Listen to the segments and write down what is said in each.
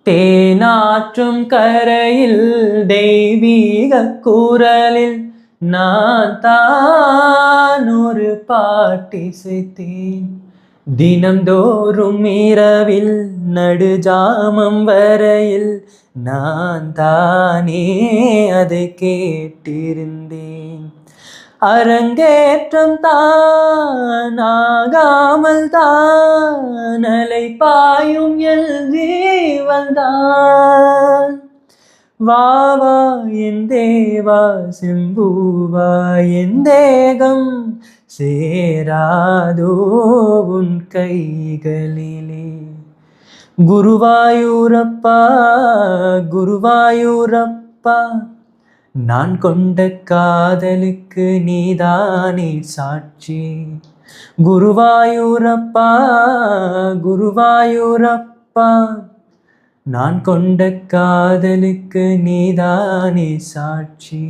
தேனாற்றும் கரையில் தெய்வீக குரலில் நான் தான் ஒரு பாட்டிசைத்தேன். தினந்தோறும் இரவில் நடுஜாமம் வரையில் நான் தானே அதை கேட்டிருந்தேன். அரங்கேற்றம் தான் ஆகாமல் தான் அலை பாயும் என் ஜீவன்தான். வா வா என் தேவா செம்பூவா என் தேகம் சேராதோ உன் கைகளிலே. குருவாயூரப்பா குருவாயூரப்பா நான் கொண்ட காதலுக்கு நீதானே சாட்சி. குருவாயூரப்பா குருவாயூரப்பா நான் கொண்ட காதலுக்கு நீதானே சாட்சி.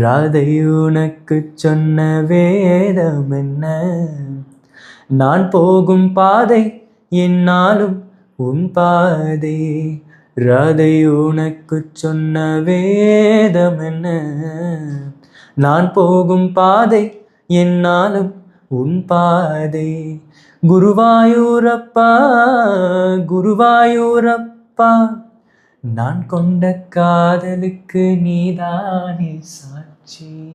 ராதை உனக்கு சொன்ன வேதம் என்ன? நான் போகும் பாதை என்னாலும் உன் பாதை. ராதை உனக்கு சொன்ன வேதம் என்ன? நான் போகும் பாதை என்னாலும் உன் பாதை. குருவாயூரப்பா குருவாயூரப்பா நான் கொண்ட காதலுக்கு நீதானே சாட்சி.